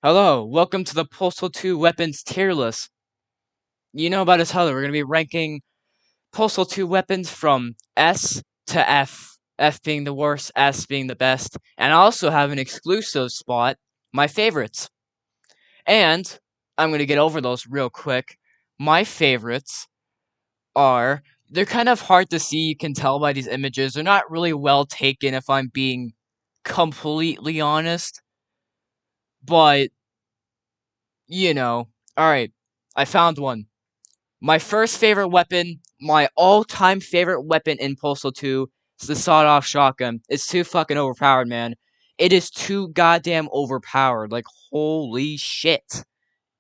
Hello, welcome to the Postal 2 weapons tier list. You know about us, how we're going to be ranking Postal 2 weapons from S to F. F being the worst, S being the best. And I also have an exclusive spot, my favorites. And I'm going to get over those real quick. My favorites are, they're kind of hard to see, you can tell by these images. They're not really well taken if I'm being completely honest. But, alright, I found one. My first favorite weapon, my all-time favorite weapon in Postal 2 is the sawed-off shotgun. It's too fucking overpowered, man. It is too goddamn overpowered. Like, holy shit.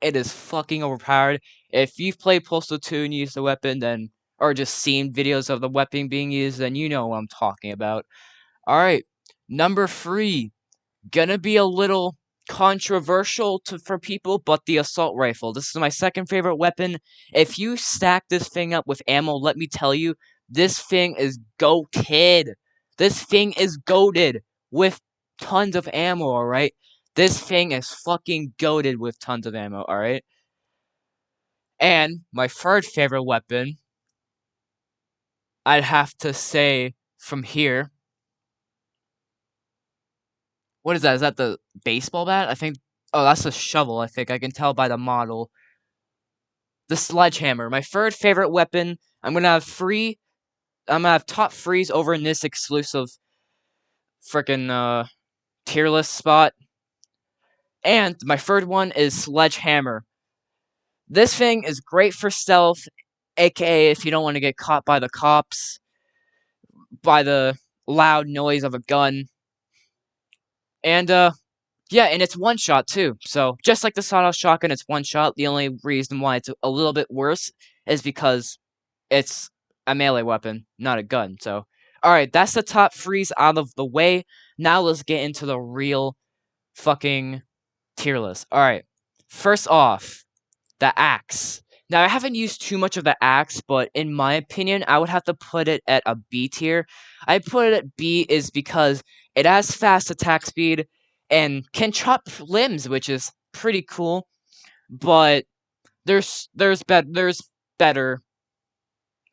It is fucking overpowered. If you've played Postal 2 and used the weapon, then, or just seen videos of the weapon being used, then you know what I'm talking about. Alright, number 3. Gonna be a little controversial for people, but the assault rifle. This is my second favorite weapon. If you stack this thing up with ammo, let me tell you, this thing is goated. This thing is goated with tons of ammo, alright? This thing is fucking goated with tons of ammo, alright? And my third favorite weapon, I'd have to say from here. What is that? Is that the baseball bat? I think. Oh, that's a shovel, I think. I can tell by the model. The sledgehammer. My third favorite weapon. I'm gonna have top threes over in this exclusive frickin' tier list spot. And my third one is sledgehammer. This thing is great for stealth, aka if you don't want to get caught by the cops, by the loud noise of a gun. And yeah, and it's one shot too. So just like the sawed-off shotgun, it's one shot. The only reason why it's a little bit worse is because it's a melee weapon, not a gun. So, alright, that's the top threes out of the way. Now let's get into the real fucking tier list. Alright, first off, the axe. Now, I haven't used too much of the axe, but in my opinion, I would have to put it at a B tier. I put it at B is because it has fast attack speed and can chop limbs, which is pretty cool. But there's better.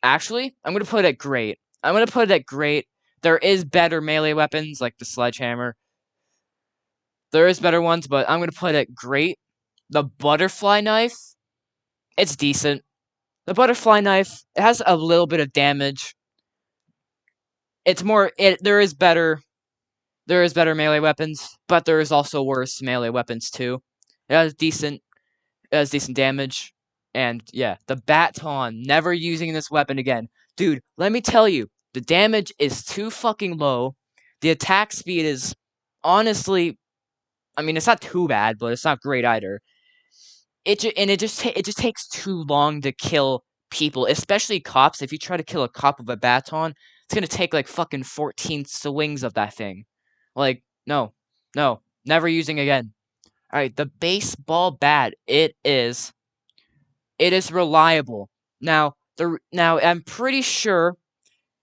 Actually, I'm gonna put it at great. I'm gonna put it at great. There is better melee weapons like the sledgehammer. There is better ones, but I'm gonna put it at great. The butterfly knife, it's decent. The butterfly knife, it has a little bit of damage. It's more there is better melee weapons, but there is also worse melee weapons too. It has decent damage. And yeah, the baton, never using this weapon again. Dude, let me tell you, the damage is too fucking low. The attack speed is honestly, I mean, it's not too bad, but it's not great either. It just takes too long to kill people, especially cops. If you try to kill a cop with a baton, it's gonna take like fucking 14 swings of that thing. Like, no, no, never using again. All right, the baseball bat. It is reliable. Now I'm pretty sure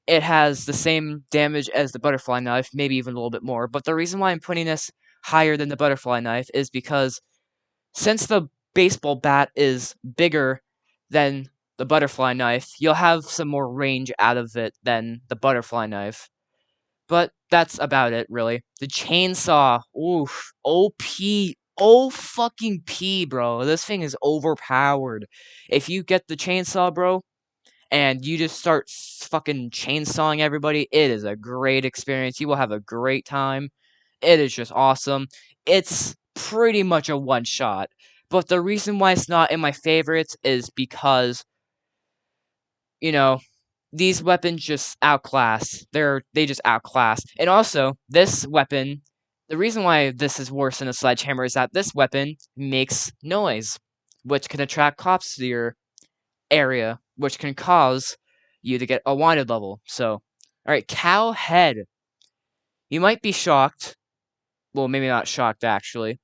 it has the same damage as the butterfly knife, maybe even a little bit more. But the reason why I'm putting this higher than the butterfly knife is because since the baseball bat is bigger than the butterfly knife, you'll have some more range out of it than the butterfly knife. But that's about it, really. The chainsaw, oof, OP, oh fucking P, bro. This thing is overpowered. If you get the chainsaw, bro, and you just start fucking chainsawing everybody, it is a great experience. You will have a great time. It is just awesome. It's pretty much a one shot. But the reason why it's not in my favorites is because, you know, these weapons just outclass. They just outclass. And also, this weapon, the reason why this is worse than a sledgehammer is that this weapon makes noise, which can attract cops to your area, which can cause you to get a wanted level. So, alright, cow head. You might be shocked. Well, maybe not shocked, actually.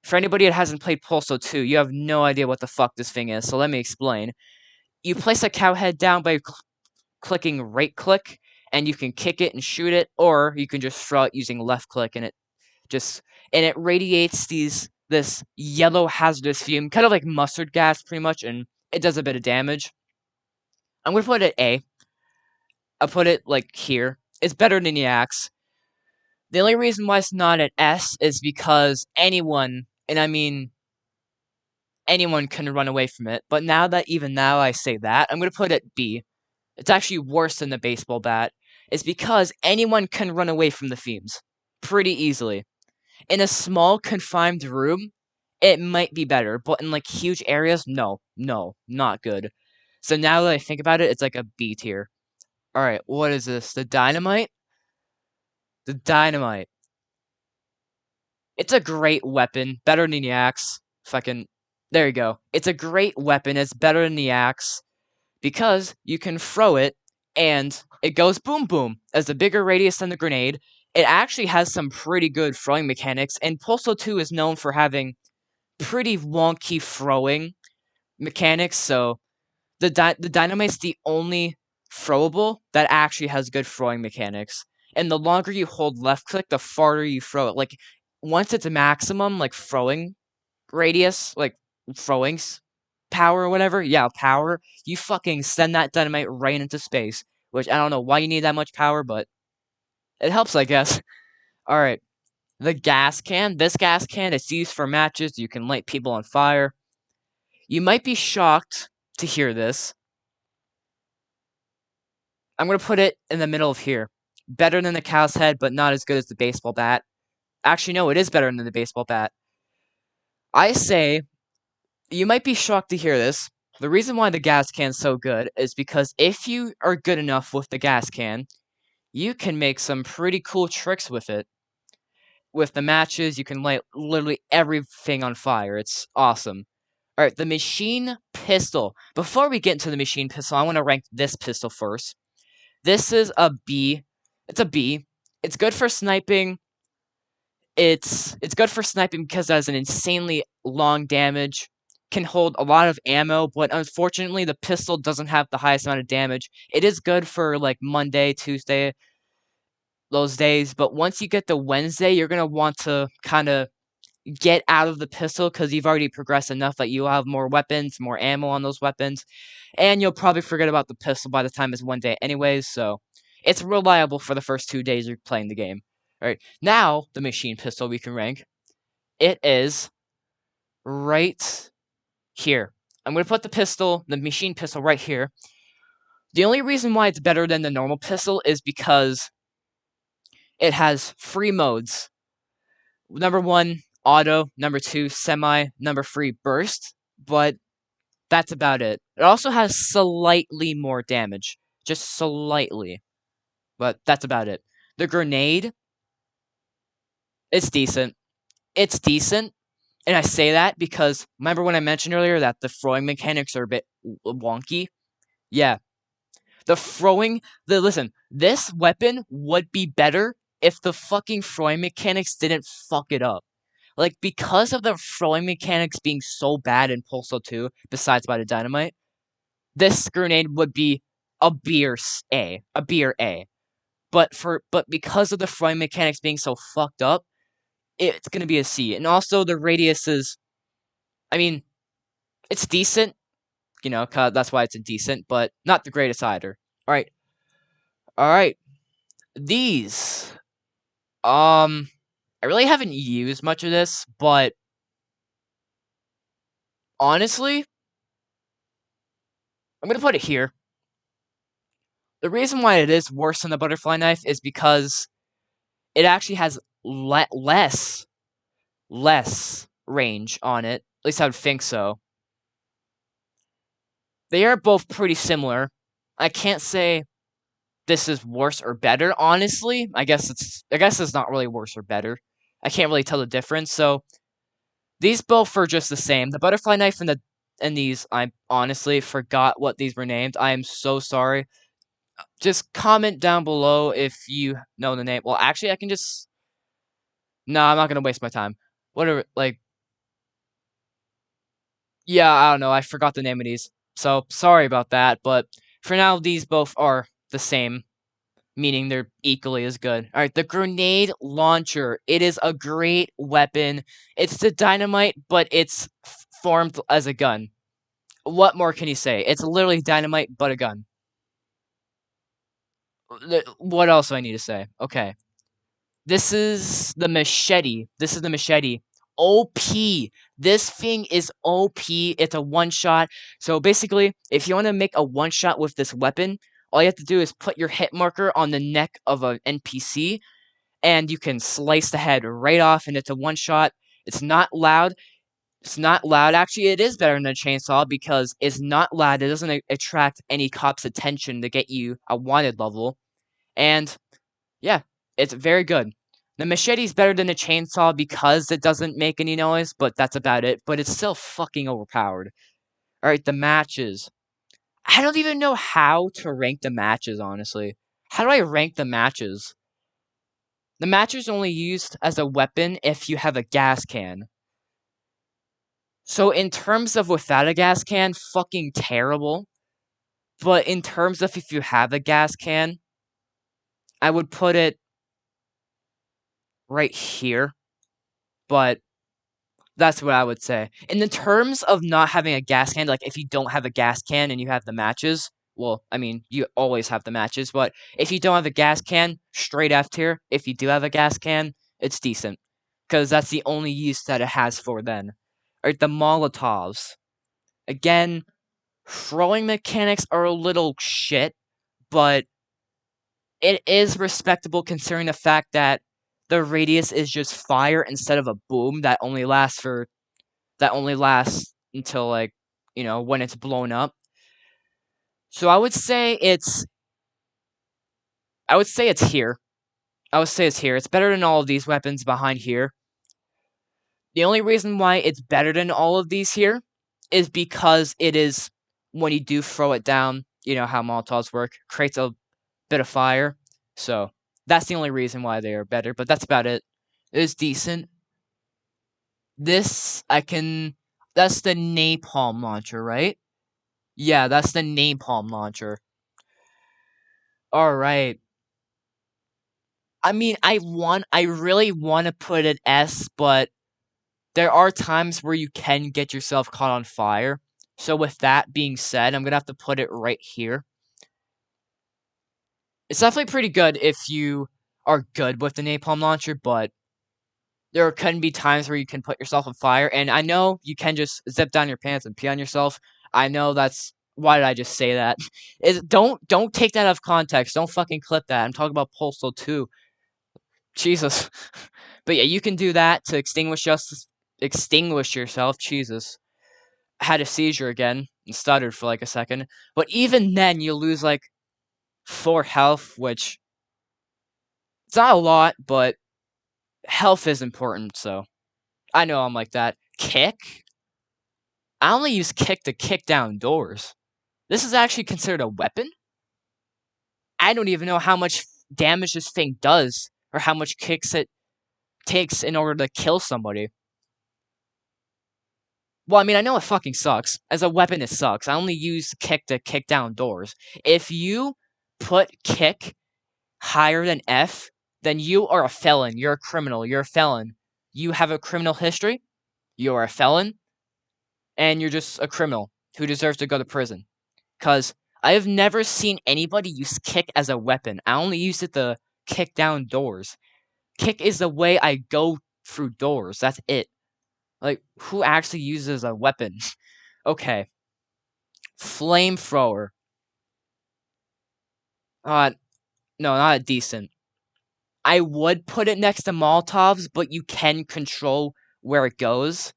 For anybody that hasn't played Pulso 2, you have no idea what the fuck this thing is, so let me explain. You place a cow head down by clicking right click, and you can kick it and shoot it, or you can just throw it using left click, and it radiates this this yellow hazardous fume, kind of like mustard gas, pretty much, and it does a bit of damage. I'm gonna put it at A. I'll put it like here. It's better than the axe. The only reason why it's not at S is because anyone, and I mean anyone, can run away from it. But even now I say that, I'm gonna put it at B. It's actually worse than the baseball bat. It's because anyone can run away from the fumes pretty easily. In a small confined room, it might be better, but in like huge areas, no, no, not good. So now that I think about it, it's like a B tier. All right, what is this? The dynamite? The dynamite. It's a great weapon, better than the axe. Fucking, there you go. It's a great weapon. It's better than the axe because you can throw it and it goes boom boom. As a bigger radius than the grenade, it actually has some pretty good throwing mechanics. And Postal 2 is known for having pretty wonky throwing mechanics. So the dynamite's the only throwable that actually has good throwing mechanics. And the longer you hold left click, the farther you throw it. Like once it's a maximum, like throwing radius, like throwing power or whatever, yeah, power, you fucking send that dynamite right into space. Which I don't know why you need that much power, but it helps, I guess. All right, the gas can. This gas can is used for matches. You can light people on fire. You might be shocked to hear this. I'm gonna put it in the middle of here. Better than the cow's head, but not as good as the baseball bat. Actually, no, it is better than the baseball bat. I say, you might be shocked to hear this. The reason why the gas can's so good is because if you are good enough with the gas can, you can make some pretty cool tricks with it. With the matches, you can light literally everything on fire. It's awesome. Alright, the machine pistol. Before we get into the machine pistol, I want to rank this pistol first. This is a B. It's a B. It's good for sniping. It's good for sniping because it has an insanely long damage, can hold a lot of ammo, but unfortunately the pistol doesn't have the highest amount of damage. It is good for like Monday, Tuesday, those days, but once you get to Wednesday, you're gonna want to kind of get out of the pistol because you've already progressed enough that you'll have more weapons, more ammo on those weapons, and you'll probably forget about the pistol by the time it's one day anyways, so it's reliable for the first 2 days you're playing the game. Alright, now the machine pistol we can rank. It is right here. I'm going to put the machine pistol right here. The only reason why it's better than the normal pistol is because it has 3 modes. Number 1, auto. Number 2, semi. Number 3, burst. But that's about it. It also has slightly more damage. Just slightly. But that's about it. The grenade, it's decent. It's decent. And I say that because remember when I mentioned earlier that the throwing mechanics are a bit wonky? Yeah. Listen, this weapon would be better if the fucking throwing mechanics didn't fuck it up. Like, because of the throwing mechanics being so bad in Pulsar 2, besides by the dynamite, this grenade would be a beer A. But because of the throwing mechanics being so fucked up, it's gonna be a C. And also the radius is, I mean, it's decent, 'cause that's why it's a decent, but not the greatest either. Alright. Alright. These. I really haven't used much of this, but honestly, I'm gonna put it here. The reason why it is worse than the butterfly knife is because it actually has less range on it. At least I would think so. They are both pretty similar. I can't say this is worse or better, honestly. I guess it's not really worse or better. I can't really tell the difference. So these both are just the same. The butterfly knife and these, I honestly forgot what these were named. I am so sorry. Just comment down below if you know the name. Well, actually, I can just. No, I'm not gonna waste my time. Whatever, like, yeah, I don't know. I forgot the name of these. So sorry about that. But for now, these both are the same. meaning they're equally as good. All right, the grenade launcher. It is a great weapon. It's the dynamite, but it's formed as a gun. What more can you say? It's literally dynamite, but a gun. What else do I need to say? Okay. This is the machete. This is the machete. OP. This thing is OP. It's a one shot. So basically, if you want to make a one shot with this weapon, all you have to do is put your hit marker on the neck of an NPC, and you can slice the head right off, and it's a one shot. It's not loud. It's not loud. Actually, it is better than a chainsaw because it's not loud. It doesn't attract any cop's attention to get you a wanted level. And yeah, it's very good. The machete's better than the chainsaw because it doesn't make any noise, but that's about it. But it's still fucking overpowered. Alright, the matches. I don't even know how to rank the matches, honestly. How do I rank the matches? The matches are only used as a weapon if you have a gas can. So in terms of without a gas can, fucking terrible. But in terms of if you have a gas can, I would put it right here. But that's what I would say. In the terms of not having a gas can, like if you don't have a gas can and you have the matches, well, I mean, you always have the matches, but if you don't have a gas can, straight F tier. If you do have a gas can, it's decent. Because that's the only use that it has for then. Alright, the Molotovs. Again, throwing mechanics are a little shit, but it is respectable considering the fact that the radius is just fire instead of a boom that only lasts until like, when it's blown up. So I would say it's here. I would say it's here. It's better than all of these weapons behind here. The only reason why it's better than all of these here is because it is when you do throw it down, you know how Molotovs work, creates a bit of fire. So that's the only reason why they are better, but that's about it. It is decent. This I can that's the napalm launcher, right? Yeah, that's the napalm launcher. All right. I mean, I really want to put an S, but there are times where you can get yourself caught on fire. So with that being said, I'm gonna have to put it right here. It's definitely pretty good if you are good with the napalm launcher, but there can be times where you can put yourself on fire, and I know you can just zip down your pants and pee on yourself. I know that's why did I just say that? Is don't take that out of context. Don't fucking clip that. I'm talking about Postal 2. Jesus. But yeah, you can do that to extinguish yourself. Jesus. I had a seizure again and stuttered for like a second. But even then you lose like 4 health, which it's not a lot, but health is important, so I know I'm like that. Kick? I only use kick to kick down doors. This is actually considered a weapon? I don't even know how much damage this thing does, or how much kicks it takes in order to kill somebody. Well, I mean, I know it fucking sucks. As a weapon, it sucks. I only use kick to kick down doors. If you put kick higher than F, then you are a felon. You're a criminal. You're a felon. You have a criminal history. You are a felon. And you're just a criminal who deserves to go to prison. Because I have never seen anybody use kick as a weapon. I only use it to kick down doors. Kick is the way I go through doors. That's it. Like, who actually uses a weapon? Okay. Flamethrower. No, not a decent. I would put it next to Molotovs, but you can control where it goes.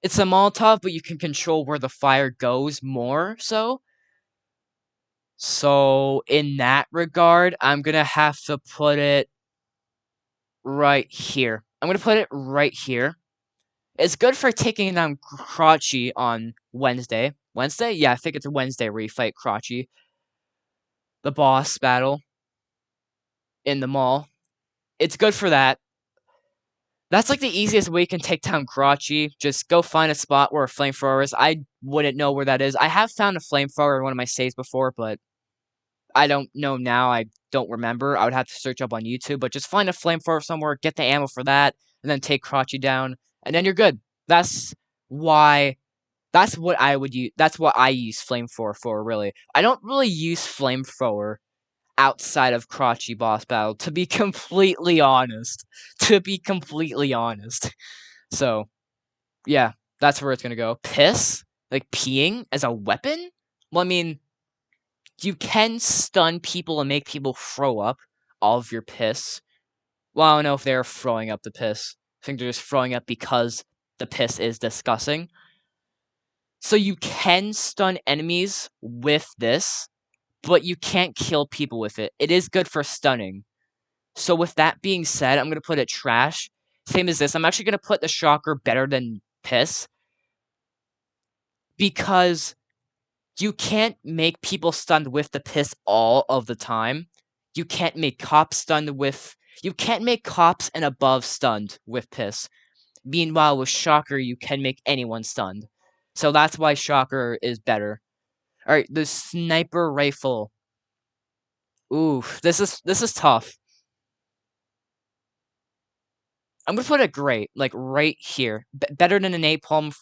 It's a Molotov, but you can control where the fire goes more so. So, in that regard, I'm gonna have to put it right here. I'm gonna put it right here. It's good for taking down Crotchy on Wednesday. Wednesday? Yeah, I think it's a Wednesday where you fight Crotchy. The boss battle in the mall. It's good for that. That's like the easiest way you can take down Crotchy. Just go find a spot where a flamethrower is. I wouldn't know where that is. I have found a flamethrower in one of my saves before, but I don't know now. I don't remember. I would have to search up on YouTube, but just find a flamethrower somewhere, get the ammo for that, and then take Crotchy down, and then you're good. That's why. That's what I would use. That's what I use flamethrower for. Really, I don't really use flamethrower outside of Crotchy boss battle. To be completely honest. To be completely honest. So yeah, that's where it's gonna go. Piss, like peeing as a weapon. Well, I mean, you can stun people and make people throw up all of your piss. Well, I don't know if they're throwing up the piss. I think they're just throwing up because the piss is disgusting. So you can stun enemies with this, but you can't kill people with it. It is good for stunning. So with that being said, I'm going to put it trash. Same as this. I'm actually going to put the shocker better than piss because you can't make people stunned with the piss all of the time. You can't make cops stunned with. You can't make cops and above stunned with piss. Meanwhile, with Shocker, you can make anyone stunned. So that's why Shocker is better. Alright, the sniper rifle. Ooh, this is tough. I'm gonna put it great, like right here. Better than a napalm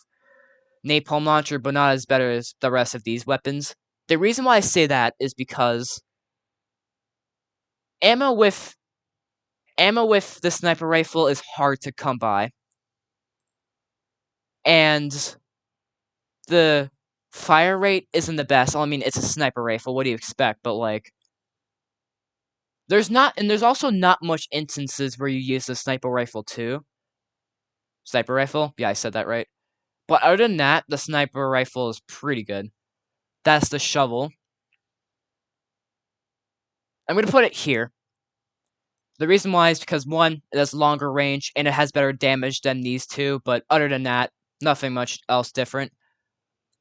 launcher, but not as better as the rest of these weapons. The reason why I say that is because ammo with ammo with the sniper rifle is hard to come by, and the fire rate isn't the best. I mean, it's a sniper rifle. What do you expect? But like, there's also not much instances where you use the sniper rifle too. Sniper rifle? Yeah, I said that right. But other than that, the sniper rifle is pretty good. That's the shovel. I'm gonna put it here. The reason why is because one, it has longer range and it has better damage than these two, but other than that, nothing much else different.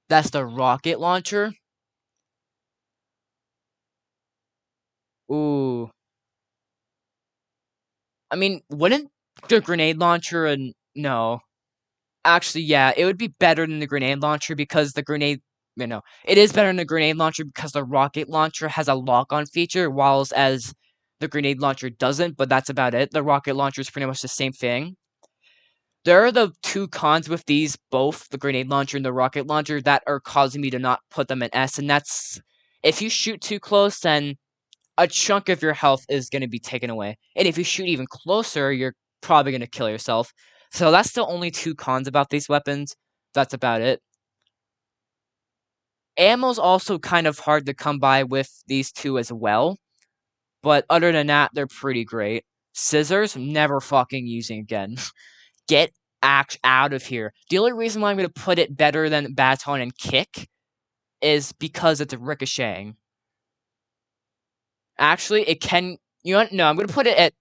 That's the rocket launcher. Ooh. I mean, wouldn't the grenade launcher and no. Actually, yeah, it would be better than the grenade launcher because the grenade it is better than the grenade launcher because the rocket launcher has a lock-on feature, whilst as the grenade launcher doesn't, but that's about it. The rocket launcher is pretty much the same thing. There are the two cons with these, both the grenade launcher and the rocket launcher, that are causing me to not put them in S, and that's if you shoot too close, then a chunk of your health is going to be taken away. And if you shoot even closer, you're probably going to kill yourself. So that's the only two cons about these weapons. That's about it. Ammo's also kind of hard to come by with these two as well. But other than that, they're pretty great. Scissors, never fucking using again. Get act out of here. The only reason why I'm going to put it better than baton and kick is because it's ricocheting. Actually, it can. You know what? No, I'm going to put it at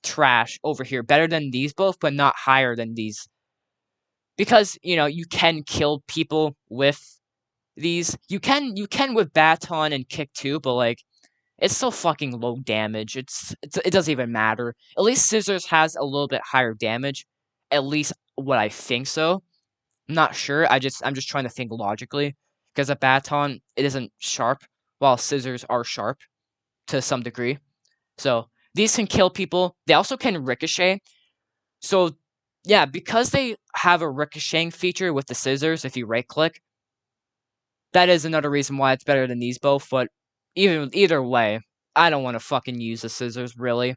trash over here. Better than these both, but not higher than these. Because, you can kill people with these. You can with baton and kick too, but like it's so fucking low damage. It doesn't even matter. At least scissors has a little bit higher damage. At least what I think so. I'm not sure. I'm just trying to think logically. Because a baton, it isn't sharp, while scissors are sharp to some degree. So these can kill people. They also can ricochet. So yeah, because they have a ricocheting feature with the scissors, if you right click, that is another reason why it's better than these both. But either way, I don't want to fucking use the scissors really.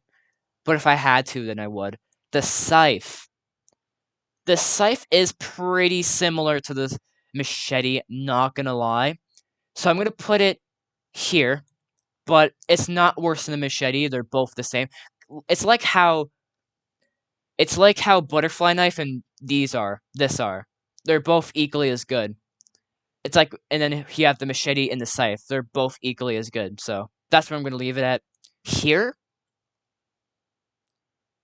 But if I had to, then I would. The scythe. The scythe is pretty similar to the machete, not gonna lie. So I'm gonna put it here, but it's not worse than the machete. They're both the same. It's like how butterfly knife and this are. They're both equally as good. It's like, and then you have the machete and the scythe. They're both equally as good. So that's where I'm gonna leave it at. Here,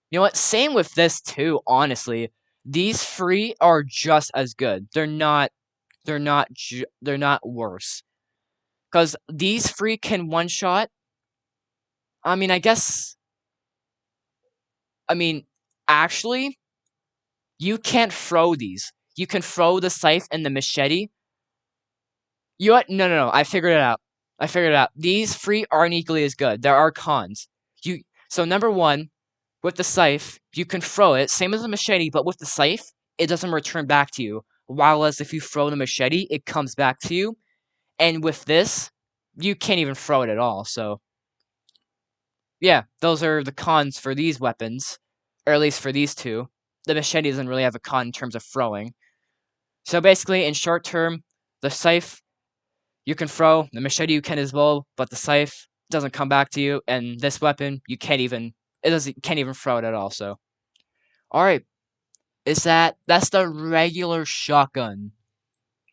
you know what? Same with this too. Honestly, these three are just as good. They're not. They're not worse. Because these three can one shot. I mean, I guess. I mean, actually, you can't throw these. You can throw the scythe and the machete. You know what? No. I figured it out. I figured it out. These three aren't equally as good. There are cons. So number one, with the scythe, you can throw it, same as a machete, but with the scythe, it doesn't return back to you. While as if you throw the machete, it comes back to you. And with this, you can't even throw it at all. So yeah, those are the cons for these weapons, or at least for these two. The machete doesn't really have a con in terms of throwing. So basically, in short term, the scythe you can throw, the machete you can as well, but the scythe doesn't come back to you, and this weapon you can't even throw it at all. So alright, that's the regular shotgun.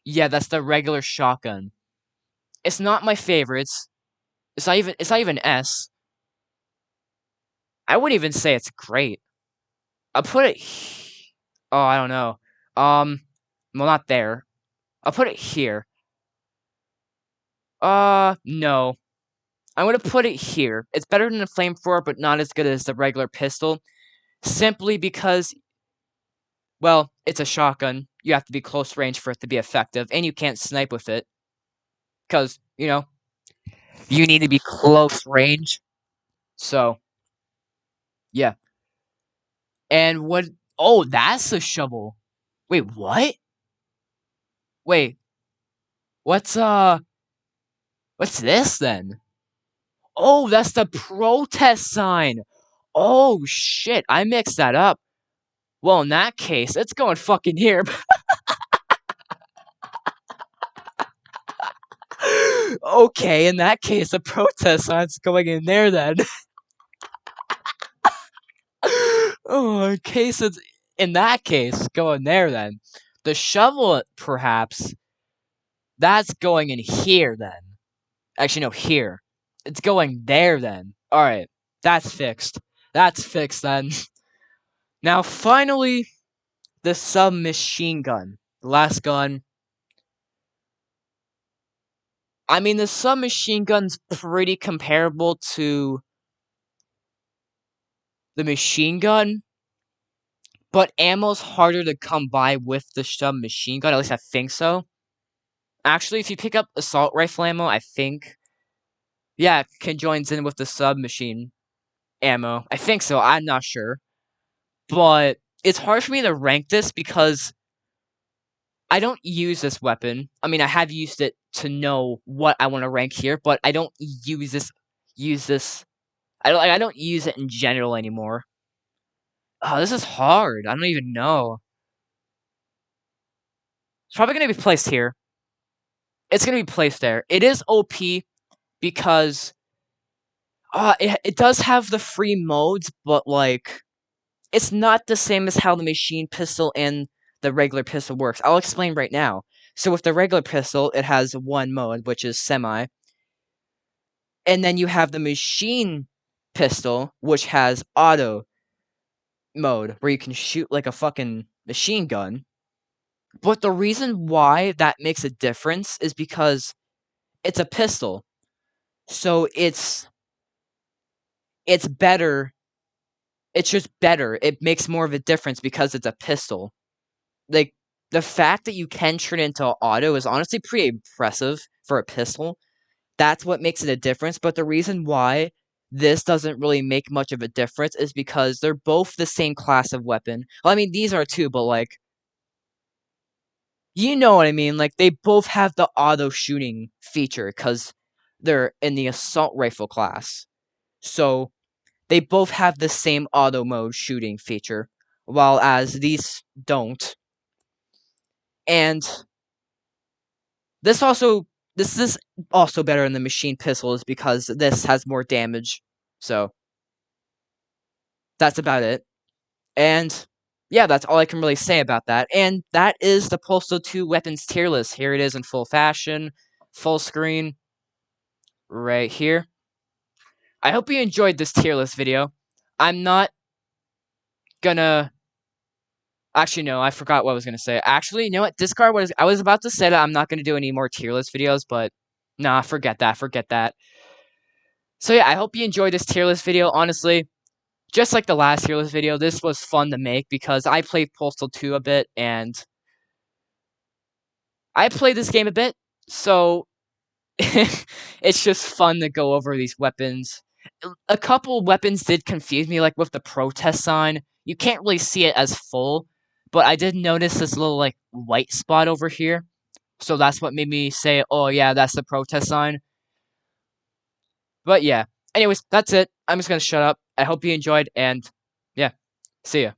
Yeah, that's the regular shotgun. It's not my favorites. It's not even S. I wouldn't even say it's great. I'll put it oh, I don't know. Well, not there. I'll put it here. No. I'm gonna put it here. It's better than the flamethrower, but not as good as the regular pistol. Simply because, well, it's a shotgun. You have to be close range for it to be effective, and you can't snipe with it. Because, you need to be close range. So, yeah. And what? Oh, that's a shovel. Wait, what? Wait, what's, what's this then? Oh, that's the protest sign. Oh, shit, I mixed that up. Well, in that case, it's going fucking here. Okay, in that case, the protest sign's going in there then. Oh, in that case, going there then. The shovel, perhaps, that's going in here then. Actually, no, here. It's going there then. Alright, that's fixed. That's fixed then. Now, finally, the submachine gun. The last gun. I mean, the submachine gun's pretty comparable to the machine gun, but ammo's harder to come by with the submachine gun. At least I think so. Actually, if you pick up assault rifle ammo, I think, yeah, it conjoins in with the submachine ammo. I think so. I'm not sure, but it's hard for me to rank this because I don't use this weapon. I mean, I have used it to know what I want to rank here, but I don't use this. I don't use it in general anymore. Oh, this is hard. I don't even know. It's probably gonna be placed here. It's gonna be placed there. It is OP because it does have the free modes, but like it's not the same as how the machine pistol and the regular pistol works. I'll explain right now. So with the regular pistol, it has one mode, which is semi, and then you have the machine pistol, which has auto mode, where you can shoot like a fucking machine gun. But the reason why that makes a difference is because it's a pistol. So it's better. It's just better. It makes more of a difference because it's a pistol. Like the fact that you can turn it into auto is honestly pretty impressive for a pistol. That's what makes it a difference, but the reason why this doesn't really make much of a difference is because they're both the same class of weapon. Well, I mean, these are too, but like, you know what I mean? Like, they both have the auto shooting feature because they're in the assault rifle class. So, they both have the same auto mode shooting feature, while as these don't. And this also this is also better in the machine pistols because this has more damage. So that's about it. And yeah, that's all I can really say about that. And that is the Postal 2 weapons tier list. Here it is in full fashion, full screen, right here. I hope you enjoyed this tier list video. I'm not gonna actually no, I forgot what I was gonna say. Actually, you know what? Discard what I was about to say that I'm not gonna do any more tier list videos, but nah, forget that, forget that. So yeah, I hope you enjoyed this tier list video. Honestly, just like the last tier list video, this was fun to make because I played Postal 2 a bit, and I played this game a bit, so It's just fun to go over these weapons. A couple weapons did confuse me, like with the protest sign. You can't really see it as full, but I did notice this little like white spot over here. So that's what made me say, "Oh yeah, that's the protest sign." But yeah. Anyways, that's it. I'm just gonna shut up. I hope you enjoyed, and yeah, see ya.